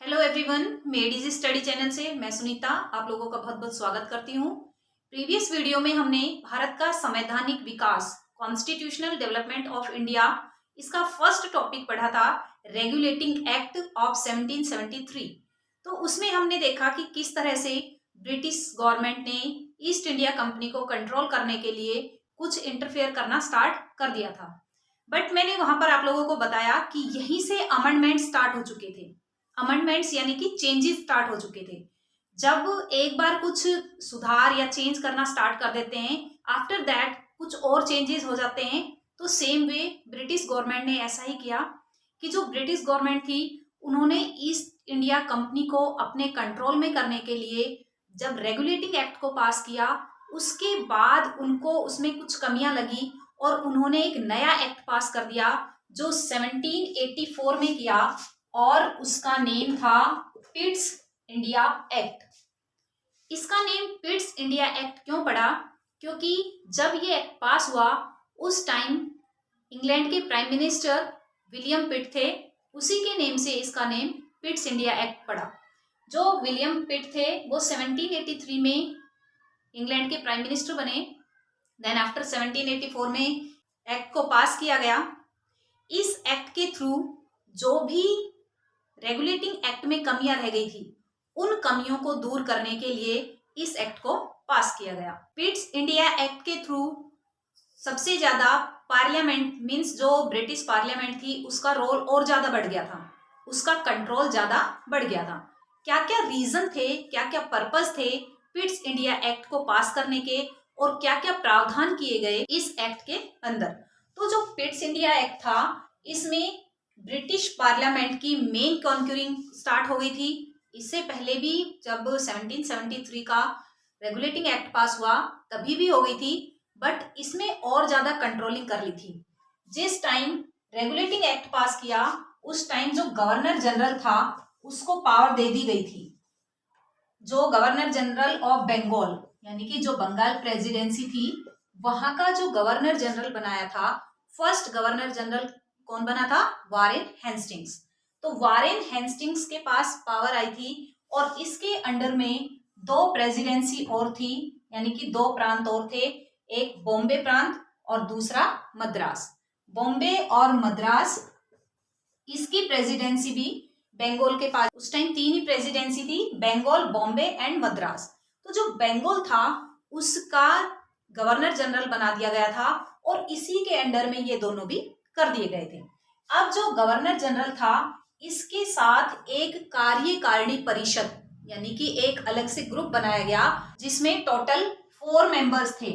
Hello everyone, made easy study channel से मैं सुनीता आप लोगों का बहुत बहुत स्वागत करती हूँ। प्रीवियस वीडियो में हमने भारत का संवैधानिक विकास, कॉन्स्टिट्यूशनल डेवलपमेंट ऑफ इंडिया, इसका फर्स्ट टॉपिक पढ़ा था, रेगुलेटिंग एक्ट ऑफ 1773। तो उसमें हमने देखा कि किस तरह से ब्रिटिश गवर्नमेंट ने ईस्ट इंडिया कंपनी को कंट्रोल करने के लिए कुछ इंटरफेयर करना स्टार्ट कर दिया था। बट मैंने वहां पर आप लोगों को बताया कि यहीं से अमेंडमेंट स्टार्ट हो चुके थे। अमेंडमेंट्स यानी कि चेंजेस स्टार्ट हो चुके थे। जब एक बार कुछ सुधार या चेंज करना स्टार्ट कर देते हैं, आफ्टर दैट कुछ और चेंजेस हो जाते हैं। तो सेम वे ब्रिटिश गवर्नमेंट ने ऐसा ही किया कि जो ब्रिटिश गवर्नमेंट थी उन्होंने ईस्ट इंडिया कंपनी को अपने कंट्रोल में करने के लिए जब रेगुलेटिंग एक्ट को पास किया, उसके बाद उनको उसमें कुछ कमियां लगी और उन्होंने एक नया एक्ट पास कर दिया जो 1784 में किया और उसका नेम था पिट्स इंडिया एक्ट। इसका नेम पिट्स इंडिया एक्ट क्यों पड़ा? क्योंकि जब ये एक्ट पास हुआ उस टाइम इंग्लैंड के प्राइम मिनिस्टर विलियम पिट थे, उसी के नेम से इसका नेम पिट्स इंडिया एक्ट पड़ा। जो विलियम पिट थे वो 1783 में इंग्लैंड के प्राइम मिनिस्टर बने। देन आफ्टर 1784 में एक्ट को पास किया गया। इस एक्ट के थ्रू जो भी रेगुलेटिंग एक्ट में कमियां रह गई थी, उन कमियों को दूर करने के लिए इस एक्ट को पास किया गया। पिट्स इंडिया एक्ट के थ्रू सबसे ज्यादा पार्लियामेंट मींस जो ब्रिटिश पार्लियामेंट थी उसका रोल और ज्यादा बढ़ गया था, उसका कंट्रोल ज्यादा बढ़ गया था। क्या क्या रीजन थे, क्या क्या पर्पस थे पिट्स इंडिया एक्ट को पास करने के और क्या क्या प्रावधान किए गए इस एक्ट के अंदर? तो जो पिट्स इंडिया एक्ट था, इसमें ब्रिटिश पार्लियामेंट की मेन कॉन्क्यूरिंग स्टार्ट हो गई थी। इससे पहले भी जब 1773 का रेगुलेटिंग एक्ट पास हुआ तभी भी हो गई थी, बट इसमें और ज्यादा कंट्रोलिंग कर ली थी। जिस टाइम रेगुलेटिंग एक्ट पास किया उस टाइम जो गवर्नर जनरल था उसको पावर दे दी गई थी। जो गवर्नर जनरल ऑफ बंगाल यानी कि जो बंगाल प्रेसिडेंसी थी, वहां का जो गवर्नर जनरल बनाया था, फर्स्ट गवर्नर जनरल कौन बना था? Warren Hastings. तो वारेन हेस्टिंग्स के पास पावर आई थी और इसके अंडर में दो प्रेसिडेंसी और थी, यानी कि दो प्रांत और थे, एक बॉम्बे प्रांत और दूसरा मद्रास। बॉम्बे और मद्रास, इसकी प्रेसिडेंसी भी बंगाल के पास, उस टाइम तीन ही प्रेसिडेंसी थी, बंगाल, बॉम्बे एंड मद्रास। तो जो बंगाल था उसका गवर्नर जनरल बना दिया गया था और इसी के अंडर में ये दोनों भी कर दिए गए थे। अब जो गवर्नर जनरल था इसके साथ एक कार्यकारिणी परिषद यानी कि एक अलग से ग्रुप बनाया गया जिसमें टोटल 4 मेंबर्स थे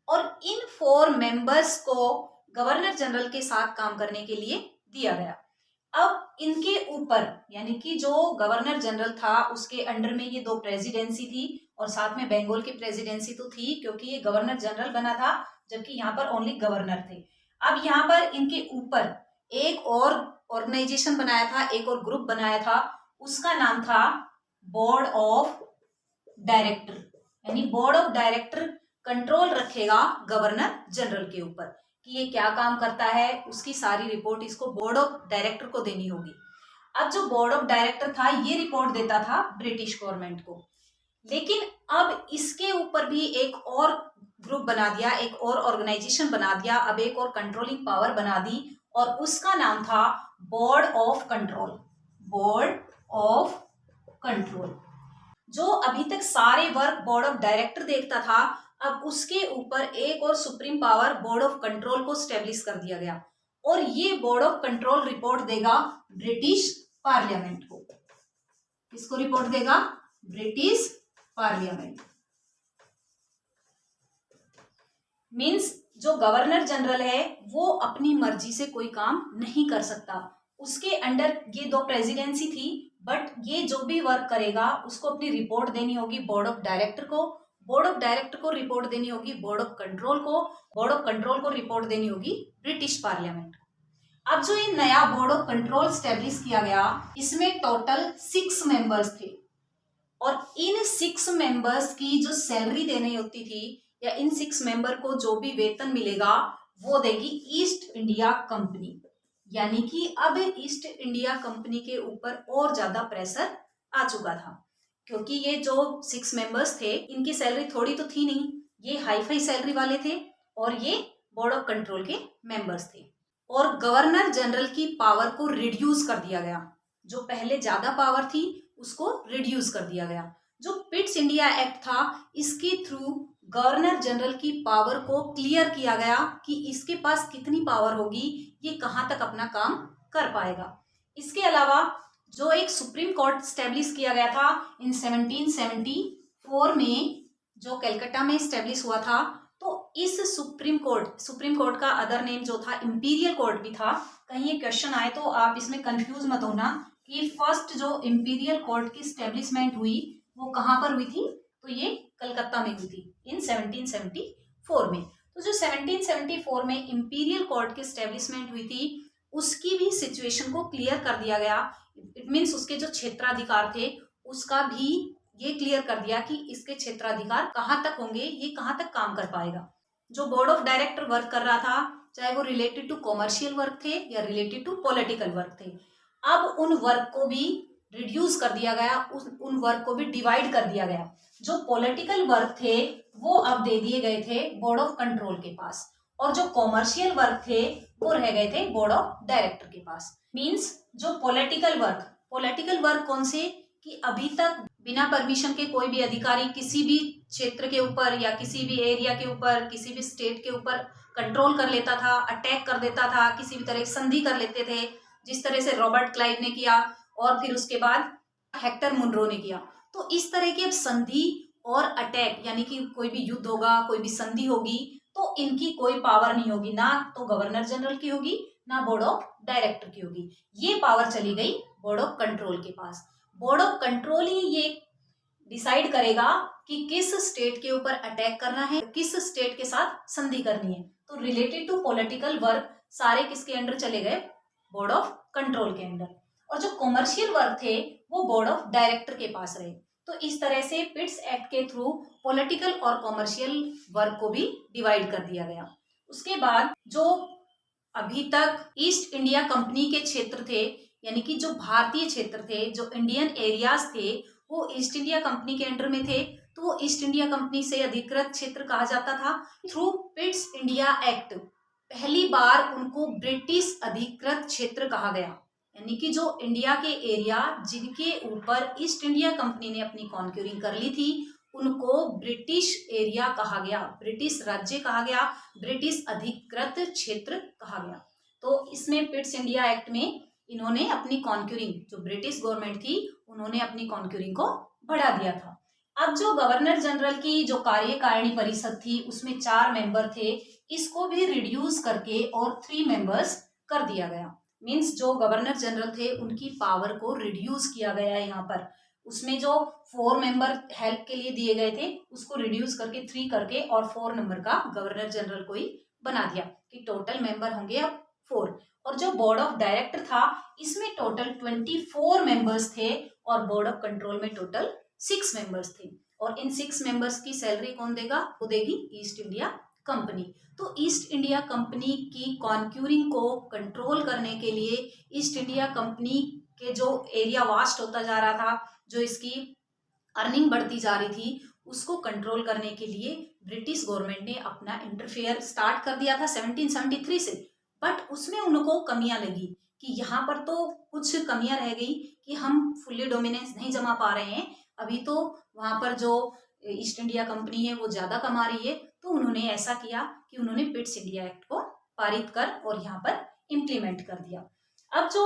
और इन 4 मेंबर्स को गवर्नर जनरल के साथ काम करने के लिए दिया गया। अब इनके ऊपर यानी कि जो गवर्नर जनरल था उसके अंडर में ये दो प्रेसिडेंसी थी और साथ में बंगाल की प्रेसिडेंसी तो थी क्योंकि ये गवर्नर जनरल बना था, जबकि यहाँ पर ओनली गवर्नर थे। अब यहाँ पर इनके ऊपर एक और ऑर्गेनाइजेशन बनाया था, एक और ग्रुप बनाया था, उसका नाम था बोर्ड ऑफ डायरेक्टर। यानी बोर्ड ऑफ डायरेक्टर कंट्रोल रखेगा गवर्नर जनरल के ऊपर कि ये क्या काम करता है, उसकी सारी रिपोर्ट इसको बोर्ड ऑफ डायरेक्टर को देनी होगी। अब जो बोर्ड ऑफ डायरेक्टर था ये रिपोर्ट देता था ब्रिटिश गवर्नमेंट को, लेकिन अब इसके ऊपर भी एक और ग्रुप बना दिया, एक और ऑर्गेनाइजेशन बना दिया, अब एक और कंट्रोलिंग पावर बना दी और उसका नाम था board of control. Board of control जो अभी तक सारे वर्क बोर्ड ऑफ डायरेक्टर देखता था, अब उसके ऊपर एक और supreme power board of control को स्टेब्लिश कर दिया गया और ये बोर्ड ऑफ कंट्रोल रिपोर्ट देगा ब्रिटिश पार्लियामेंट को। किसको रिपोर्ट देगा? British parliament. मींस जो गवर्नर जनरल है वो अपनी मर्जी से कोई काम नहीं कर सकता। उसके अंडर ये दो प्रेसिडेंसी थी, बट ये जो भी वर्क करेगा उसको अपनी रिपोर्ट देनी होगी बोर्ड ऑफ डायरेक्टर को, बोर्ड ऑफ डायरेक्टर को रिपोर्ट देनी होगी बोर्ड ऑफ कंट्रोल को, बोर्ड ऑफ कंट्रोल को रिपोर्ट देनी होगी ब्रिटिश पार्लियामेंट। अब जो ये नया बोर्ड ऑफ कंट्रोल स्टेब्लिश किया गया, इसमें टोटल 6 मेंबर्स थे और इन 6 मेंबर्स की जो सैलरी देनी होती थी या इन 6 मेंबर को जो भी वेतन मिलेगा वो देगी ईस्ट इंडिया कंपनी। यानी कि अब ईस्ट इंडिया कंपनी के ऊपर और ज्यादा प्रेशर आ चुका था, क्योंकि ये जो 6 मेंबर्स थे इनकी सैलरी थोड़ी तो थी नहीं, ये हाई फाई सैलरी वाले थे और ये बोर्ड ऑफ कंट्रोल के मेंबर्स थे। और गवर्नर जनरल की पावर को रिड्यूस कर दिया गया, जो पहले ज्यादा पावर थी उसको रिड्यूस कर दिया गया। जो पिट्स इंडिया एक्ट था इसके थ्रू गवर्नर जनरल की पावर को क्लियर किया गया कि इसके पास कितनी पावर होगी, ये कहाँ तक अपना काम कर पाएगा। इसके अलावा जो एक सुप्रीम कोर्ट स्टैब्लिश किया गया था इन 1774 में, जो कलकत्ता में स्टैब्लिश हुआ था, तो इस सुप्रीम कोर्ट का अदर नेम जो था इंपीरियल कोर्ट भी था। कहीं ये क्वेश्चन आए तो आप इसमें कंफ्यूज मत होना कि फर्स्ट जो इंपीरियल कोर्ट की स्टैब्लिशमेंट हुई वो कहाँ पर हुई थी, तो ये कलकत्ता में हुई थी इन 1774 में। तो जो 1774 में इंपीरियल कोर्ट की स्टैब्लिशमेंट हुई थी उसकी भी सिचुएशन को क्लियर कर दिया गया। इट मीन्स उसके जो क्षेत्राधिकार थे उसका भी ये क्लियर कर दिया कि इसके क्षेत्राधिकार कहाँ तक होंगे, ये कहाँ तक काम कर पाएगा। जो बोर्ड ऑफ डायरेक्टर वर्क कर रहा था, चाहे वो रिलेटेड टू कॉमर्शियल वर्क थे या रिलेटेड टू पॉलिटिकल वर्क थे, अब उन वर्क को भी रिड्यूस कर दिया गया, उन वर्क को भी डिवाइड कर दिया गया। जो पॉलिटिकल वर्क थे वो अब दे दिए गए थे बोर्ड ऑफ कंट्रोल के पास, और जो कॉमर्शियल वर्क थे वो रह गए थे बोर्ड ऑफ डायरेक्टर के पास। मींस जो पॉलिटिकल वर्क कौन से, कि अभी तक बिना परमिशन के कोई भी अधिकारी किसी भी क्षेत्र के ऊपर या किसी भी एरिया के ऊपर, किसी भी स्टेट के ऊपर कंट्रोल कर लेता था, अटैक कर देता था, किसी भी तरह की संधि कर लेते थे, जिस तरह से रॉबर्ट क्लाइव ने किया और फिर उसके बाद हेक्टर मुनरो ने किया। तो इस तरह की अब संधि और अटैक, यानी कि कोई भी युद्ध होगा, कोई भी संधि होगी, तो इनकी कोई पावर नहीं होगी, ना तो गवर्नर जनरल की होगी ना बोर्ड ऑफ डायरेक्टर की होगी। ये पावर चली गई बोर्ड ऑफ कंट्रोल के पास। बोर्ड ऑफ कंट्रोल ही ये डिसाइड करेगा कि किस स्टेट के ऊपर अटैक करना है, किस स्टेट के साथ संधि करनी है। तो रिलेटेड टू पॉलिटिकल वर्क सारे किसके अंडर चले गए, बोर्ड ऑफ कंट्रोल के अंडर, और जो कॉमर्शियल वर्क थे वो बोर्ड ऑफ डायरेक्टर के पास रहे। तो इस तरह से पिट्स एक्ट के थ्रू पॉलिटिकल और कॉमर्शियल वर्क को भी डिवाइड कर दिया गया। उसके बाद जो अभी तक ईस्ट इंडिया कंपनी के क्षेत्र थे, यानी कि जो भारतीय क्षेत्र थे, जो इंडियन एरियाज थे, वो ईस्ट इंडिया कंपनी के अंडर में थे, तो वो ईस्ट इंडिया कंपनी से अधिकृत क्षेत्र कहा जाता था। थ्रू पिट्स इंडिया एक्ट पहली बार उनको ब्रिटिश अधिकृत क्षेत्र कहा गया, यानी कि जो इंडिया के एरिया जिनके ऊपर ईस्ट इंडिया कंपनी ने अपनी कॉन्क्यूरिंग कर ली थी उनको ब्रिटिश एरिया कहा गया, ब्रिटिश राज्य कहा गया, ब्रिटिश अधिकृत क्षेत्र कहा गया। तो इसमें पिट्स इंडिया एक्ट में इन्होंने अपनी कॉन्क्यूरिंग, जो ब्रिटिश गवर्नमेंट थी उन्होंने अपनी कॉन्क्यूरिंग को बढ़ा दिया था। अब जो गवर्नर जनरल की जो कार्यकारिणी परिषद थी उसमें 4 मेंबर थे, इसको भी रिड्यूस करके और 3 मेंबर्स कर दिया गया। मीन्स जो गवर्नर जनरल थे उनकी पावर को रिड्यूस किया गया है यहाँ पर। उसमें जो 4 मेंबर हेल्प के लिए दिए गए थे उसको रिड्यूस करके 3 करके और 4 नंबर का गवर्नर जनरल को ही बना दिया कि टोटल मेंबर होंगे अब 4। और जो बोर्ड ऑफ डायरेक्टर था इसमें टोटल 24 मेंबर्स थे और बोर्ड ऑफ कंट्रोल में टोटल 6 मेंबर्स थे। और इन 6 मेंबर्स की सैलरी कौन देगा, वो देगी ईस्ट इंडिया कंपनी। तो ईस्ट इंडिया कंपनी की कॉन्क्यूरिंग को कंट्रोल करने के लिए, ईस्ट इंडिया कंपनी के जो एरिया वास्ट होता जा रहा था, जो इसकी अर्निंग बढ़ती जा रही थी, उसको कंट्रोल करने के लिए ब्रिटिश गवर्नमेंट ने अपना इंटरफेयर स्टार्ट कर दिया था 1773 से। बट उसमें उनको कमियां लगी कि यहाँ पर तो कुछ कमियां रह गई कि हम फुल्ली डोमिनेंस नहीं जमा पा रहे हैं, अभी तो वहां पर जो ईस्ट इंडिया कंपनी है वो ज्यादा कमा रही है। तो उन्होंने ऐसा किया कि उन्होंने पिट्स इंडिया एक्ट को पारित कर और यहाँ पर इम्प्लीमेंट कर दिया। अब जो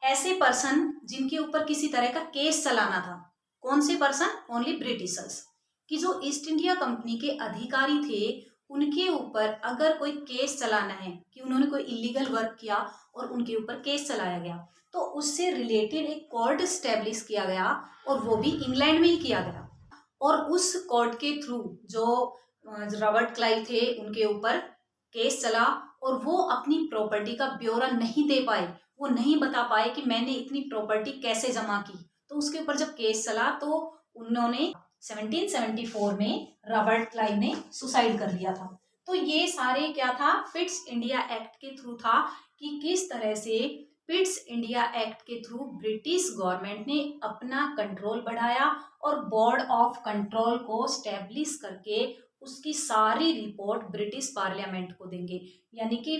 ऐसे पर्सन जिनके ऊपर किसी तरह का केस चलाना था, कौन से पर्सन, ओनली ब्रिटिशर्स, कि जो ईस्ट इंडिया कंपनी के अधिकारी थे उनके ऊपर अगर कोई केस चलाना है कि उन्होंने कोई इलीगल वर्क किया और उनके ऊपर केस चलाया गया, तो उससे रिलेटेड एक कोर्ट स्टैब्लिश किया गया और वो भी इंग्लैंड में ही किया गया। और उस कोर्ट के थ्रू जो रॉबर्ट क्लाइव थे उनके ऊपर केस चला और वो अपनी प्रॉपर्टी का ब्यौरा नहीं दे पाए, वो नहीं बता पाए कि मैंने इतनी प्रॉपर्टी कैसे जमा की। तो उसके ऊपर जब केस चला तो उन्होंने 1774 में रॉबर्ट क्लाइव ने सुसाइड कर लिया था। तो ये सारे क्या था, पिट्स इंडिया एक्ट के थ्रू था कि किस तरह से पिट्स इंडिया एक्ट के थ्रू ब्रिटिश गवर्नमेंट ने अपना कंट्रोल बढ़ाया और बोर्ड ऑफ कंट्रोल को स्टैब्लिश करके उसकी सारी रिपोर्ट ब्रिटिश पार्लियामेंट को देंगे। यानी कि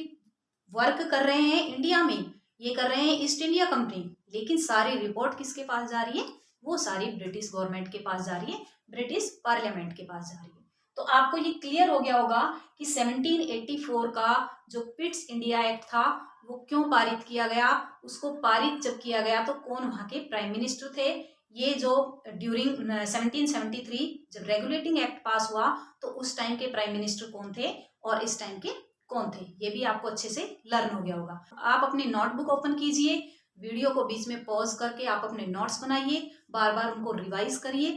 वर्क कर रहे हैं इंडिया में, ये कर रहे हैं ईस्ट इंडिया कंपनी, लेकिन सारी रिपोर्ट किसके पास जा रही है? वो सारी ब्रिटिश गवर्नमेंट के पास जा रही है, ब्रिटिश पार्लियामेंट के पास जा रही है। तो आपको ये क्लियर हो गया होगा कि 1784 का जो पिट्स इंडिया एक्ट था वो क्यों पारित किया गया। उसको पारित जब किया गया तो कौन वहां के प्राइम मिनिस्टर थे। ये जो ड्यूरिंग 1773 जब रेगुलेटिंग एक्ट पास हुआ तो उस टाइम के प्राइम मिनिस्टर कौन थे और इस टाइम के कौन थे, ये भी आपको अच्छे से लर्न हो गया होगा। आप अपनी नोटबुक ओपन कीजिए, वीडियो को बीच में पॉज करके आप अपने नोट्स बनाइए, बार बार उनको रिवाइज करिए।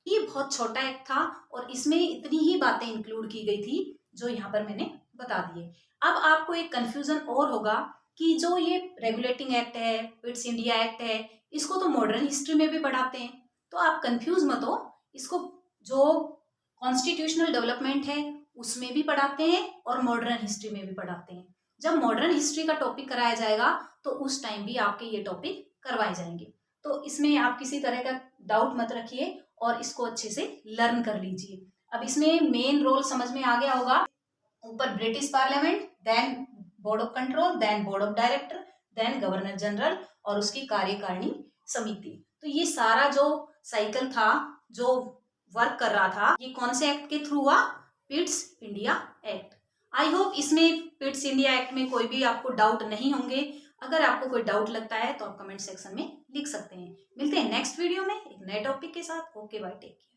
ये बहुत छोटा एक्ट था और इसमें इतनी ही बातें इंक्लूड की गई थी जो यहाँ पर मैंने बता दिए। अब आपको एक कंफ्यूजन और होगा कि जो ये रेगुलेटिंग एक्ट है, पिट्स इंडिया एक्ट है, इसको तो मॉडर्न हिस्ट्री में भी पढ़ाते हैं। तो आप कंफ्यूज मत हो, इसको जो कॉन्स्टिट्यूशनल डेवलपमेंट है उसमें भी पढ़ाते हैं और मॉडर्न हिस्ट्री में भी पढ़ाते हैं। जब मॉडर्न हिस्ट्री का टॉपिक कराया जाएगा तो उस टाइम भी आपके ये टॉपिक करवाए जाएंगे। तो इसमें आप किसी तरह का डाउट मत रखिए और इसको अच्छे से लर्न कर लीजिए। अब इसमें मेन रोल समझ में आ गया होगा। ऊपर British parliament, then board of control, then board of director, then governor general और उसकी कार्यकारिणी समिति। तो ये सारा जो साइकिल था, जो वर्क कर रहा था, ये कौन से एक्ट के थ्रू हुआ? Pitt's India act. I hope इसमें पिट्स इंडिया एक्ट में कोई भी आपको डाउट नहीं होंगे। अगर आपको कोई डाउट लगता है तो आप कमेंट सेक्शन में लिख सकते हैं। मिलते हैं नेक्स्ट वीडियो में एक नए टॉपिक के साथ। Okay bye, take care.